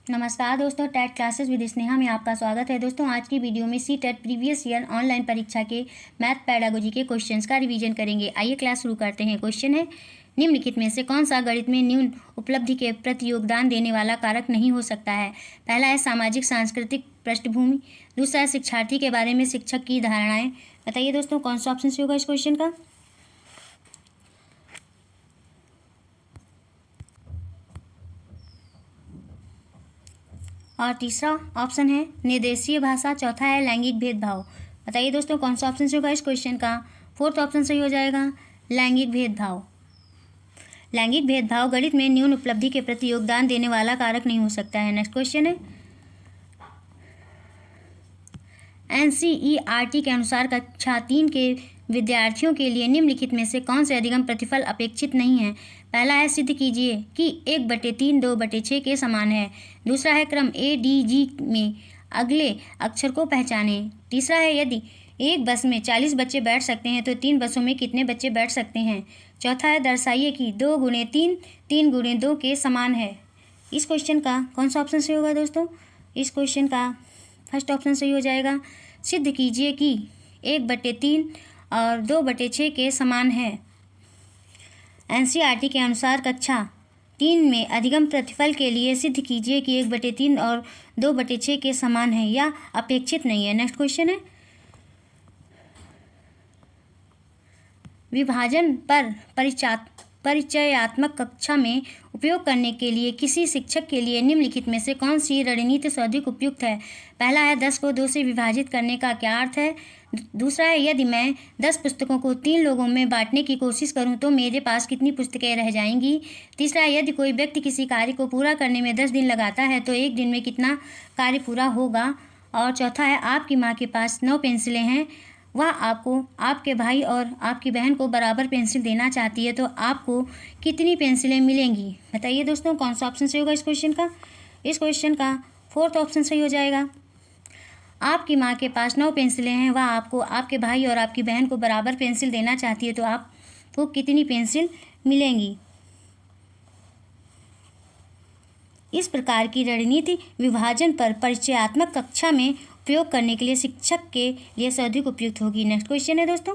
नमस्कार दोस्तों, TET classes with Sneha में आपका स्वागत है। दोस्तों, आज की वीडियो में C TET previous year online परीक्षा के मैथ पेडागोजी के क्वेश्चंस का रिवीजन करेंगे। आइए क्लास शुरू करते हैं। क्वेश्चन है, निम्नलिखित में से कौन सा गणित में न्यून उपलब्धि के प्रति योगदान देने वाला कारक नहीं हो सकता है। पहला है सामाजिक सांस्कृतिक पृष्ठभूमि, दूसरा है शिक्षार्थी के बारे में शिक्षक की धारणाएँ। बताइए दोस्तों, कौन सा ऑप्शन सही होगा इस क्वेश्चन का। और तीसरा ऑप्शन है निर्देशीय भाषा, चौथा है लैंगिक भेदभाव। बताइए दोस्तों, कौन सा ऑप्शन सही होगा इस क्वेश्चन का। फोर्थ ऑप्शन सही हो जाएगा, लैंगिक भेदभाव। लैंगिक भेदभाव गणित में न्यून उपलब्धि के प्रति योगदान देने वाला कारक नहीं हो सकता है। नेक्स्ट क्वेश्चन है, NCERT के अनुसार कक्षा 3 के विद्यार्थियों के लिए निम्नलिखित में से कौन से अधिगम प्रतिफल अपेक्षित नहीं है। पहला है सिद्ध कीजिए कि 1/3 2/6 के समान है। दूसरा है क्रम ADG में अगले अक्षर को पहचाने। तीसरा है यदि एक बस में 40 बच्चे बैठ सकते हैं तो 3 बसों में कितने बच्चे बैठ सकते हैं। चौथा है दर्शाइए कि 2 × 3 3 × 2 के समान है। इस क्वेश्चन का कौन सा ऑप्शन सही होगा दोस्तों। इस क्वेश्चन का फर्स्ट ऑप्शन सही हो जाएगा, सिद्ध कीजिए कि 1/3 और 2/6 के समान है। NCERT के अनुसार कक्षा 3 में अधिगम प्रतिफल के लिए सिद्ध कीजिए कि 1/3 और 2/6 के समान है या अपेक्षित नहीं है। नेक्स्ट क्वेश्चन है, विभाजन पर परिचयात्मक कक्षा में उपयोग करने के लिए किसी शिक्षक के लिए निम्नलिखित में से कौन सी रणनीति सर्वाधिक उपयुक्त है। पहला है 10 को 2 से विभाजित करने का क्या अर्थ है। दूसरा है यदि मैं 10 पुस्तकों को 3 लोगों में बांटने की कोशिश करूं तो मेरे पास कितनी पुस्तकें रह जाएंगी। तीसरा है यदि कोई व्यक्ति किसी कार्य को पूरा करने में 10 दिन लगाता है तो एक दिन में कितना कार्य पूरा होगा। और चौथा है आपकी माँ के पास 9 पेंसिलें हैं, वह आपको, आपके भाई और आपकी बहन को बराबर पेंसिल देना चाहती है तो आपको कितनी पेंसिलें मिलेंगी। बताइए दोस्तों, कौन सा ऑप्शन सही होगा इस क्वेश्चन का। इस क्वेश्चन का फोर्थ ऑप्शन सही हो जाएगा, आपकी माँ के पास 9 पेंसिलें हैं, वह आपको, आपके भाई और आपकी बहन को बराबर पेंसिल देना चाहती है तो आपको कितनी पेंसिल मिलेंगी। इस प्रकार की रणनीति विभाजन पर परिचयात्मक कक्षा में उपयोग करने के लिए शिक्षक के लिए सर्वाधिक उपयुक्त होगी। नेक्स्ट क्वेश्चन है दोस्तों,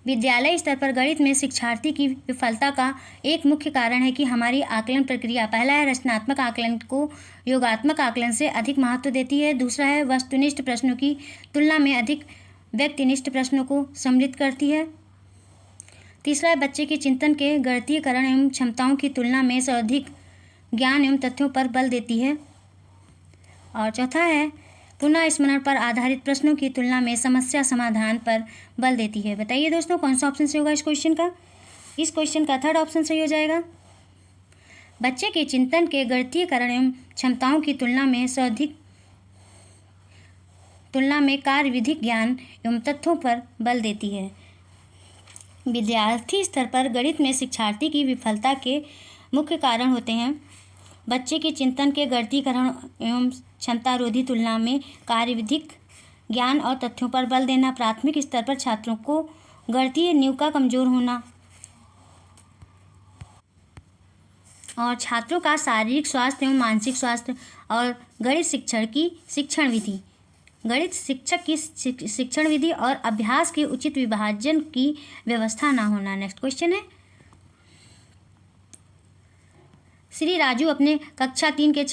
विद्यालय स्तर पर गणित में शिक्षार्थी की विफलता का एक मुख्य कारण है कि हमारी आकलन प्रक्रिया, पहला है रचनात्मक आकलन को योगात्मक आकलन से अधिक महत्व देती है। दूसरा है वस्तुनिष्ठ प्रश्नों की तुलना में अधिक व्यक्तिनिष्ठ प्रश्नों को सम्मिलित करती है। तीसरा है बच्चे के चिंतन के गणितीयकरण एवं क्षमताओं की तुलना में सर्वाधिक ज्ञान एवं तथ्यों पर बल देती है। और चौथा है पुनः स्मरण पर आधारित प्रश्नों की तुलना में समस्या समाधान पर बल देती है। बताइए दोस्तों, कौन सा ऑप्शन सही होगा इस क्वेश्चन का। इस क्वेश्चन का थर्ड ऑप्शन सही हो जाएगा, बच्चे के चिंतन के गणितीयकरण एवं क्षमताओं की तुलना में कार्यविधिक ज्ञान एवं तथ्यों पर बल देती है। विद्यार्थी स्तर पर गणित में शिक्षार्थी की विफलता के मुख्य कारण होते हैं बच्चे के चिंतन के गणितीकरण एवं क्षमतारोधी तुलना में कार्यविधिक ज्ञान और तथ्यों पर बल देना, प्राथमिक स्तर पर छात्रों को गणितीय नींव का कमजोर होना और छात्रों का शारीरिक स्वास्थ्य एवं मानसिक स्वास्थ्य और गणित शिक्षण की शिक्षण विधि, गणित शिक्षक की शिक्षण विधि और अभ्यास के उचित विभाजन की व्यवस्था ना होना। नेक्स्ट क्वेश्चन है, श्री राजू अपने कक्षा 3 के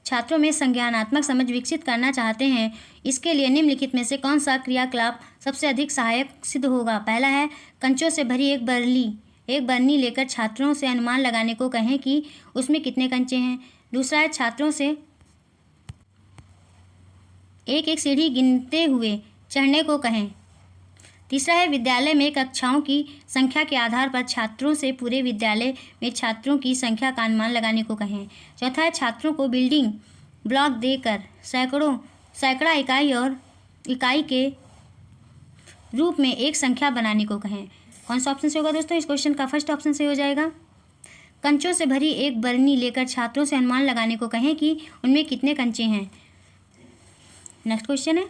छात्रों में संज्ञानात्मक समझ विकसित करना चाहते हैं। इसके लिए निम्नलिखित में से कौन सा क्रियाकलाप सबसे अधिक सहायक सिद्ध होगा। पहला है कंचों से भरी एक बरनी लेकर छात्रों से अनुमान लगाने को कहें कि उसमें कितने कंचे हैं। दूसरा है छात्रों से एक एक सीढ़ी गिनते हुए चढ़ने को कहें। तीसरा है विद्यालय में कक्षाओं की संख्या के आधार पर छात्रों से पूरे विद्यालय में छात्रों की संख्या का अनुमान लगाने को कहें। चौथा है छात्रों को बिल्डिंग ब्लॉक देकर सैकड़ा इकाई के रूप में एक संख्या बनाने को कहें। कौन सा ऑप्शन से होगा दोस्तों। इस क्वेश्चन का फर्स्ट ऑप्शन से हो जाएगा, कंचों से भरी एक बरनी लेकर छात्रों से अनुमान लगाने को कहें कि उनमें कितने कंचे हैं। नेक्स्ट क्वेश्चन है,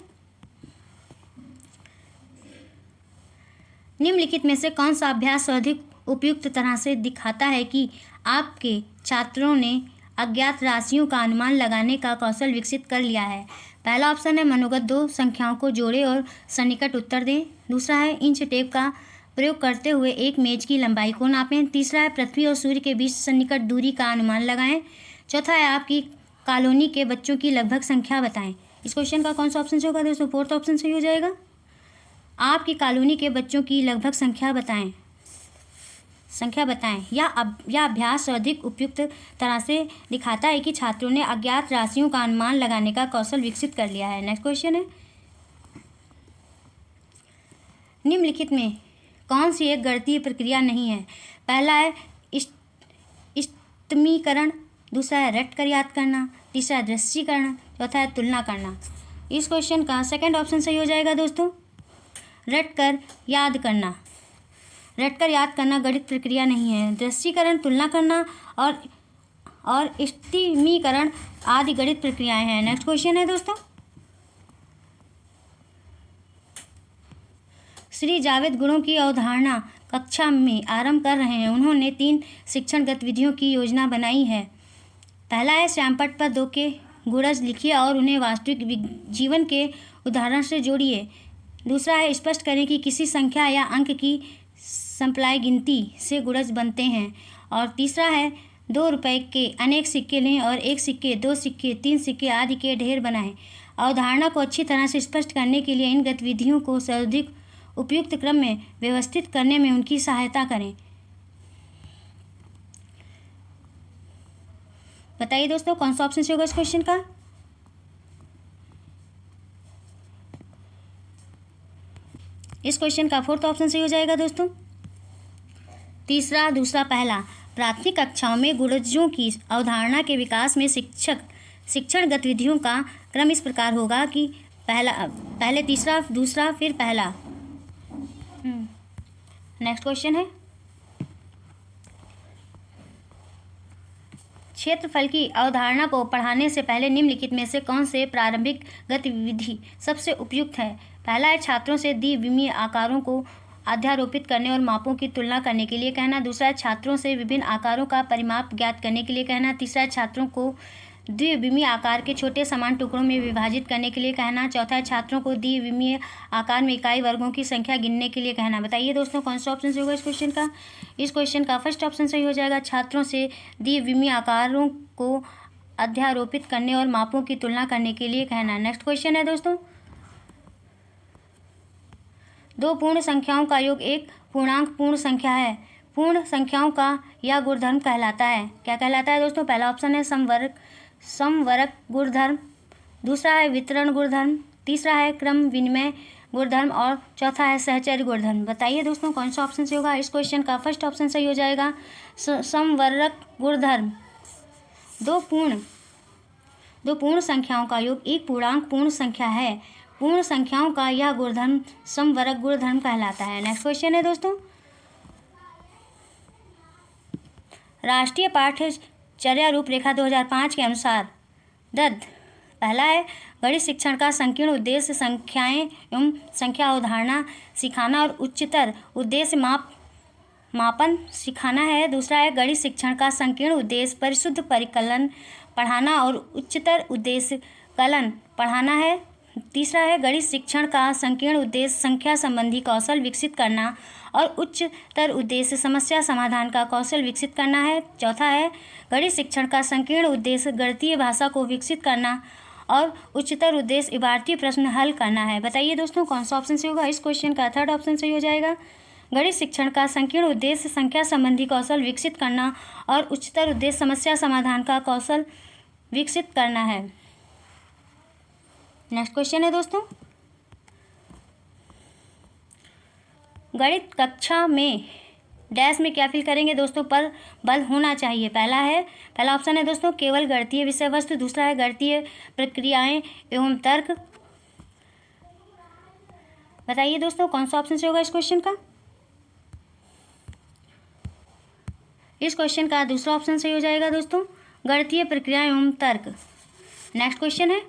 निम्नलिखित में से कौन सा अभ्यास अधिक उपयुक्त तरह से दिखाता है कि आपके छात्रों ने अज्ञात राशियों का अनुमान लगाने का कौशल विकसित कर लिया है? पहला ऑप्शन है मनोगत दो संख्याओं को जोड़ें और सन्निकट उत्तर दें। दूसरा है इंच टेप का प्रयोग करते हुए एक मेज की लंबाई को नापें। तीसरा है पृथ्वी और सूर्य के बीच सन्निकट दूरी का अनुमान लगाएं। चौथा है आपकी कॉलोनी के बच्चों की लगभग संख्या बताएं। इस क्वेश्चन का कौन सा ऑप्शन होगा दोस्तों? फोर्थ ऑप्शन सही हो जाएगा। आपकी कॉलोनी के बच्चों की लगभग संख्या बताएं। यह अभ्यास अधिक उपयुक्त तरह से दिखाता है कि छात्रों ने अज्ञात राशियों का अनुमान लगाने का कौशल विकसित कर लिया है। नेक्स्ट क्वेश्चन है, निम्नलिखित में कौन सी एक गणितीय प्रक्रिया नहीं है? पहला है इष्टतमीकरण, दूसरा है रट कर याद करना, तीसरा है दृश्यीकरण, चौथा है तुलना करना। इस क्वेश्चन का सेकंड ऑप्शन सही हो जाएगा दोस्तों, रट कर याद करना। रट कर याद करना गणित प्रक्रिया नहीं है। दृश्यीकरण, तुलना करना और इष्टतमीकरण आदि गणित प्रक्रियाएं हैं। नेक्स्ट क्वेश्चन है दोस्तों, श्री जावेद गुणों की अवधारणा कक्षा में आरंभ कर रहे हैं। उन्होंने 3 शिक्षण गतिविधियों की योजना बनाई है। पहला है श्यामपट्ट पर 2 के गुणज लिखिए और उन्हें वास्तविक जीवन के उदाहरण से जोड़िए। दूसरा है स्पष्ट करें कि किसी संख्या या अंक की संप्लाय गिनती से गुणज बनते हैं। और तीसरा है 2 रुपये के अनेक सिक्के लें और 1 सिक्के, 2 सिक्के, 3 सिक्के आदि के ढेर बनाएं। अवधारणा को अच्छी तरह से स्पष्ट करने के लिए इन गतिविधियों को सर्वाधिक उपयुक्त क्रम में व्यवस्थित करने में उनकी सहायता करें। बताइए दोस्तों कौन सा ऑप्शन से होगा इस क्वेश्चन का? इस क्वेश्चन का फोर्थ ऑप्शन सही हो जाएगा दोस्तों। तीसरा, दूसरा, पहला। प्राथमिक कक्षाओं में गुणजों की अवधारणा के विकास में शिक्षण गतिविधियों का क्रम इस प्रकार होगा कि पहले तीसरा, दूसरा, फिर पहला। नेक्स्ट क्वेश्चन है, क्षेत्रफल की अवधारणा को पढ़ाने से पहले निम्नलिखित में से कौन से प्रारंभिक गतिविधि सबसे उपयुक्त है? पहला है छात्रों से द्विविमीय आकारों को अध्यारोपित करने और मापों की तुलना करने के लिए कहना। दूसरा है छात्रों से विभिन्न आकारों का परिमाप ज्ञात करने के लिए कहना। तीसरा है छात्रों को द्विविमीय आकार के छोटे समान टुकड़ों में विभाजित करने के लिए कहना। चौथा है छात्रों को द्विविमीय आकार में इकाई वर्गों की संख्या गिनने के लिए कहना। बताइए दोस्तों कौन सा ऑप्शन सही होगा इस क्वेश्चन का? इस क्वेश्चन का फर्स्ट ऑप्शन सही हो जाएगा, छात्रों से द्विविमीय आकारों को अध्यारोपित करने और मापों की तुलना करने के लिए कहना। नेक्स्ट क्वेश्चन है दोस्तों, 2 पूर्ण संख्याओं का योग एक पूर्णांक पूर्ण संख्या है। पूर्ण संख्याओं का यह गुणधर्म कहलाता है, क्या कहलाता है दोस्तों? पहला ऑप्शन है समवरक गुणधर्म, दूसरा है वितरण गुणधर्म, तीसरा है क्रम विनिमय गुणधर्म और चौथा है सहचर्य गुणधर्म। बताइए दोस्तों कौन सा ऑप्शन सही होगा? इस क्वेश्चन का फर्स्ट ऑप्शन सही हो जाएगा, समवरक गुणधर्म। दो पूर्ण संख्याओं का योग एक पूर्णांक पूर्ण संख्या है। पूर्ण संख्याओं का यह गुणधर्म समवरक गुणधर्म कहलाता है। नेक्स्ट क्वेश्चन है दोस्तों, राष्ट्रीय पाठ्यचर्या रूपरेखा 2005 के अनुसार पहला है गणित शिक्षण का संकीर्ण उद्देश्य संख्याएं एवं संख्या अवधारणा सिखाना और उच्चतर उद्देश्य मापन सिखाना है। दूसरा है गणित शिक्षण का संकीर्ण उद्देश्य परिशुद्ध परिकलन पढ़ाना और उच्चतर उद्देश्य कलन पढ़ाना है। तीसरा है गणित शिक्षण का संकीर्ण उद्देश्य संख्या संबंधी कौशल विकसित करना और उच्चतर उद्देश्य समस्या समाधान का कौशल विकसित करना है। चौथा है गणित शिक्षण का संकीर्ण उद्देश्य गणितीय भाषा को विकसित करना और उच्चतर उद्देश्य इबारती प्रश्न हल करना है। बताइए दोस्तों कौन सा ऑप्शन सही होगा? इस क्वेश्चन का थर्ड ऑप्शन सही हो जाएगा, गणित शिक्षण का संकीर्ण उद्देश्य संख्या संबंधी कौशल विकसित करना और उच्चतर उद्देश्य समस्या समाधान का कौशल विकसित करना है। नेक्स्ट क्वेश्चन है दोस्तों, गणित कक्षा में डैश में क्या फिल करेंगे दोस्तों? पर बल होना चाहिए। पहला ऑप्शन है दोस्तों केवल गणितीय विषय वस्तु, दूसरा है गणितीय प्रक्रियाएं एवं तर्क। बताइए दोस्तों कौन सा ऑप्शन से होगा इस क्वेश्चन का? इस क्वेश्चन का दूसरा ऑप्शन सही हो जाएगा दोस्तों, गणितीय प्रक्रिया एवं तर्क। नेक्स्ट क्वेश्चन है,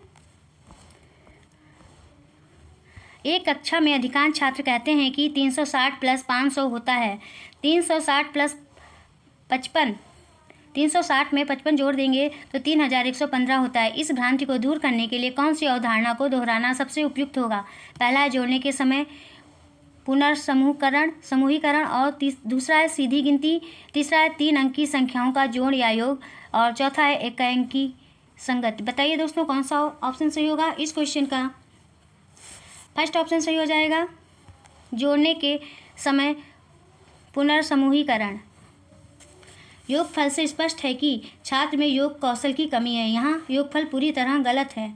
एक कक्षा में अधिकांश छात्र कहते हैं कि 360 + 500 होता है। 360 + 55 360 में 55 जोड़ देंगे तो 3115 होता है। इस भ्रांति को दूर करने के लिए कौन सी अवधारणा को दोहराना सबसे उपयुक्त होगा? पहला है जोड़ने के समय समूहीकरण और दूसरा है सीधी गिनती, तीसरा है 3 अंकी संख्याओं का जोड़ या योग और चौथा है एक अंकी संगति। बताइए दोस्तों कौन सा ऑप्शन सही होगा? इस क्वेश्चन का फर्स्ट ऑप्शन सही हो जाएगा, जोड़ने के समय पुनर्समूहीकरण। योगफल से स्पष्ट है कि छात्र में योग कौशल की कमी है। यहाँ योगफल पूरी तरह गलत है।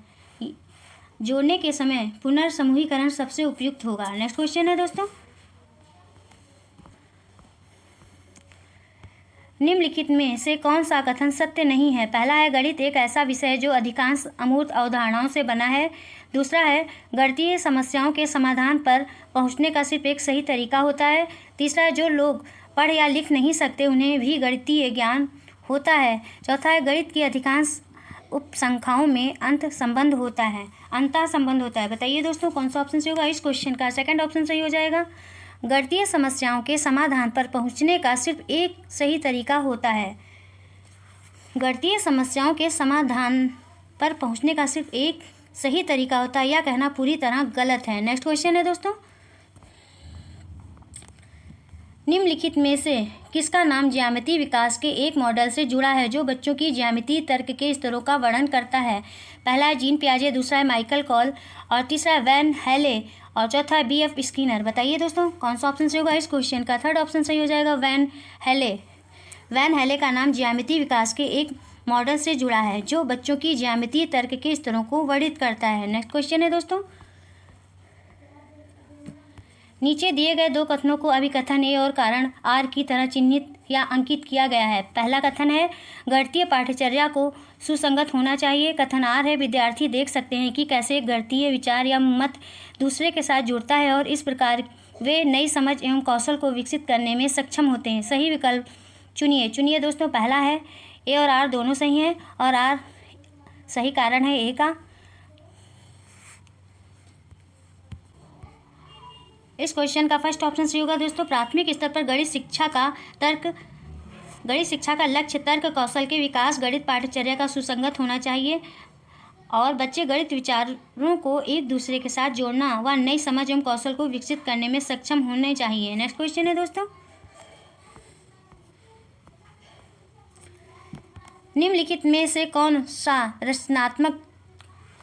जोड़ने के समय पुनर्समूहीकरण सबसे उपयुक्त होगा। नेक्स्ट क्वेश्चन है दोस्तों, निम्नलिखित में से कौन सा कथन सत्य नहीं है? पहला है गणित एक ऐसा विषय है जो अधिकांश अमूर्त अवधारणाओं से बना है। दूसरा है गणितीय समस्याओं के समाधान पर पहुंचने का सिर्फ एक सही तरीका होता है। तीसरा है जो लोग पढ़ या लिख नहीं सकते उन्हें भी गणितीय ज्ञान होता है। चौथा है गणित की अधिकांश उपसंख्याओं में अंत संबंध होता है। बताइए दोस्तों कौन सा ऑप्शन सही होगा? इस क्वेश्चन का सेकंड ऑप्शन सही हो जाएगा, गणितीय समस्याओं के समाधान पर पहुंचने का सिर्फ एक सही तरीका होता है। गणितीय समस्याओं के समाधान पर पहुंचने का सिर्फ एक सही तरीका होता है, यह कहना पूरी तरह गलत है। नेक्स्ट क्वेश्चन है दोस्तों, निम्नलिखित में से किसका नाम ज्यामितीय विकास के एक मॉडल से जुड़ा है जो बच्चों की ज्यामितीय तर्क के स्तरों का वर्णन करता है? पहला है जीन पियाजे, दूसरा है माइकल कॉल और तीसरा है वैन हेले और चौथा है B.F. स्किनर। बताइए दोस्तों कौन सा ऑप्शन सही होगा? इस क्वेश्चन का थर्ड ऑप्शन सही हो जाएगा, वैन हेले का नाम ज्यामितीय विकास के एक मॉडल से जुड़ा है जो बच्चों की ज्यामितीय तर्क के स्तरों को वर्णित करता है। नेक्स्ट क्वेश्चन है दोस्तों, नीचे दिए गए दो कथनों को अभिकथन ए और कारण आर की तरह चिन्हित या अंकित किया गया है। पहला कथन है गणितीय पाठ्यचर्या को सुसंगत होना चाहिए। कथन आर है विद्यार्थी देख सकते हैं कि कैसे गणितीय विचार या मत दूसरे के साथ जुड़ता है और इस प्रकार वे नई समझ एवं कौशल को विकसित करने में सक्षम होते हैं। सही विकल्प चुनिए दोस्तों। पहला है ए और आर दोनों सही हैं और आर सही कारण है ए का। इस क्वेश्चन का फर्स्ट ऑप्शन सही होगा दोस्तों, प्राथमिक स्तर पर गणित शिक्षा का लक्ष्य तर्क कौशल के विकास, गणित पाठ्यचर्या का सुसंगत होना चाहिए और बच्चे गणित विचारों को एक दूसरे के साथ जोड़ना व नई समझ एवं कौशल को विकसित करने में सक्षम होने चाहिए। नेक्स्ट क्वेश्चन है दोस्तों, निम्नलिखित में से कौन सा रचनात्मक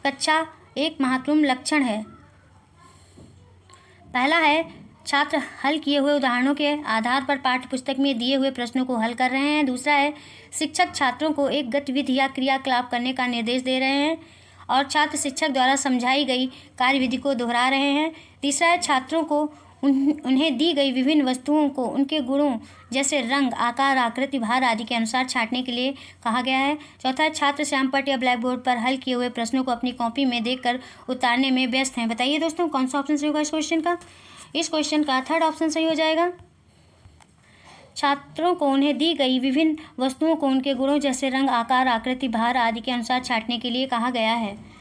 कक्षा एक महत्वपूर्ण लक्षण है? पहला है छात्र हल किए हुए उदाहरणों के आधार पर पाठ्यपुस्तक में दिए हुए प्रश्नों को हल कर रहे हैं। दूसरा है शिक्षक छात्रों को एक गतिविधि या क्रियाकलाप करने का निर्देश दे रहे हैं और छात्र शिक्षक द्वारा समझाई गई कार्यविधि को दोहरा रहे हैं। तीसरा है छात्रों को उन्हें दी गई विभिन्न वस्तुओं को उनके गुणों जैसे रंग, आकार, आकृति, भार आदि के अनुसार छांटने के लिए कहा गया है। चौथा है छात्र श्यामपट्ट या ब्लैक बोर्ड पर हल किए हुए प्रश्नों को अपनी कॉपी में देखकर उतारने में व्यस्त हैं। बताइए दोस्तों कौन सा ऑप्शन सही होगा इस क्वेश्चन का? इस क्वेश्चन का थर्ड ऑप्शन सही हो जाएगा, छात्रों को उन्हें दी गई विभिन्न वस्तुओं को उनके गुणों जैसे रंग, आकार, आकृति, भार आदि के अनुसार छांटने के लिए कहा गया है।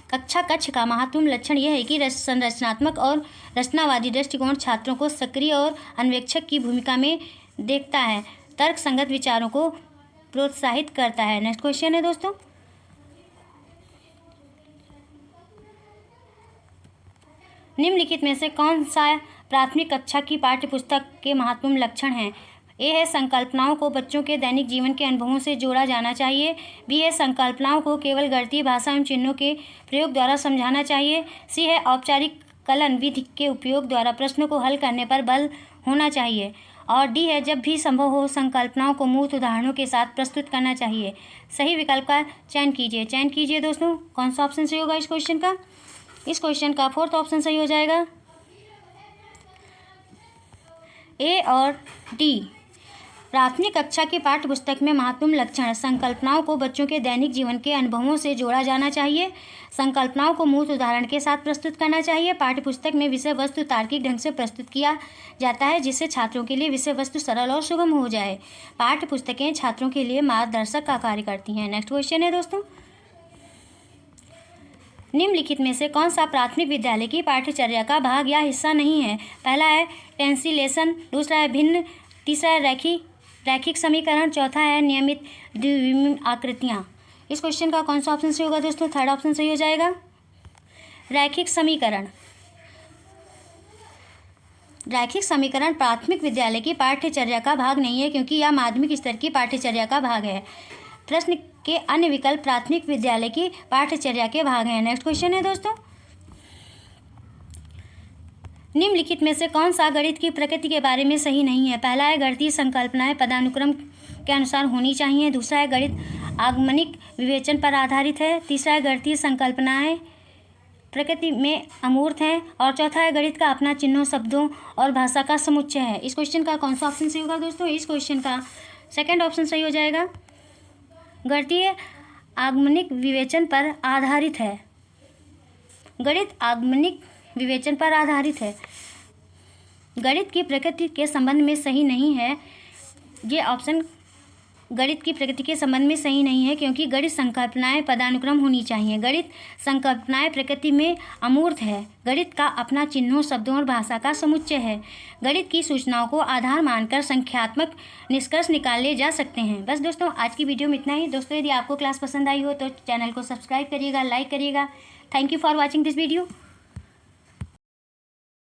कक्षा कक्ष का महत्वपूर्ण लक्षण यह है कि संरचनात्मक और रचनावादी दृष्टिकोण छात्रों को सक्रिय और अन्वेषक की भूमिका में देखता है, तर्क संगत विचारों को प्रोत्साहित करता है। नेक्स्ट क्वेश्चन है दोस्तों, निम्नलिखित में से कौन सा प्राथमिक कक्षा की पाठ्यपुस्तक के महत्वपूर्ण लक्षण हैं? ए है संकल्पनाओं को बच्चों के दैनिक जीवन के अनुभवों से जोड़ा जाना चाहिए। बी है संकल्पनाओं को केवल गणितीय भाषा एवं चिन्हों के प्रयोग द्वारा समझाना चाहिए। सी है औपचारिक कलन विधि के उपयोग द्वारा प्रश्नों को हल करने पर बल होना चाहिए और डी है जब भी संभव हो संकल्पनाओं को मूर्त उदाहरणों के साथ प्रस्तुत करना चाहिए। सही विकल्प का चयन कीजिए दोस्तों। कौन सा ऑप्शन सही होगा इस क्वेश्चन का? इस क्वेश्चन का फोर्थ ऑप्शन सही हो जाएगा, ए और डी। प्राथमिक कक्षा की पाठ्यपुस्तक में महत्वपूर्ण लक्षण संकल्पनाओं को बच्चों के दैनिक जीवन के अनुभवों से जोड़ा जाना चाहिए, संकल्पनाओं को मूर्त उदाहरण के साथ प्रस्तुत करना चाहिए, पाठ्यपुस्तक में विषय वस्तु तार्किक ढंग से प्रस्तुत किया जाता है जिससे छात्रों के लिए विषय वस्तु सरल और सुगम हो जाए। पाठ्यपुस्तकें छात्रों के लिए मार्गदर्शक का कार्य करती हैं। नेक्स्ट क्वेश्चन है दोस्तों, निम्नलिखित में से कौन सा प्राथमिक विद्यालय की पाठ्यचर्या का भाग या हिस्सा नहीं है? पहला है टेंसिलेशन, दूसरा है भिन्न, तीसरा है रैखिक समीकरण, चौथा है नियमित द्विविमीय आकृतियाँ। इस क्वेश्चन का कौन सा ऑप्शन सही होगा दोस्तों? थर्ड ऑप्शन सही हो जाएगा, रैखिक समीकरण। रैखिक समीकरण प्राथमिक विद्यालय की पाठ्यचर्या का भाग नहीं है क्योंकि यह माध्यमिक स्तर की पाठ्यचर्या का भाग है। प्रश्न के अन्य विकल्प प्राथमिक विद्यालय की पाठ्यचर्या के भाग हैं। नेक्स्ट क्वेश्चन है दोस्तों, निम्नलिखित में से कौन सा गणित की प्रकृति के बारे में सही नहीं है? पहला है गणितीय संकल्पनाएं पदानुक्रम के अनुसार होनी चाहिए, दूसरा है गणित आगमनिक विवेचन पर आधारित है, तीसरा है गणितीय संकल्पनाएं प्रकृति में अमूर्त हैं, और चौथा है गणित का अपना चिन्हों, शब्दों और भाषा का समुच्चय है। इस क्वेश्चन का कौन सा ऑप्शन सही होगा दोस्तों? इस क्वेश्चन का सेकंड ऑप्शन सही हो जाएगा, गणितीय आगमनिक विवेचन पर आधारित है। गणित आगमनिक विवेचन पर आधारित है, गणित की प्रकृति के संबंध में सही नहीं है। ये ऑप्शन गणित की प्रकृति के संबंध में सही नहीं है क्योंकि गणित संकल्पनाएं पदानुक्रम होनी चाहिए। गणित संकल्पनाएं प्रकृति में अमूर्त है, गणित का अपना चिन्हों, शब्दों और भाषा का समुच्चय है। गणित की सूचनाओं को आधार मानकर संख्यात्मक निष्कर्ष निकाले जा सकते हैं। बस दोस्तों, आज की वीडियो में इतना ही। दोस्तों, यदि आपको क्लास पसंद आई हो तो चैनल को सब्सक्राइब करिएगा, लाइक करिएगा। Thank you for watching this video.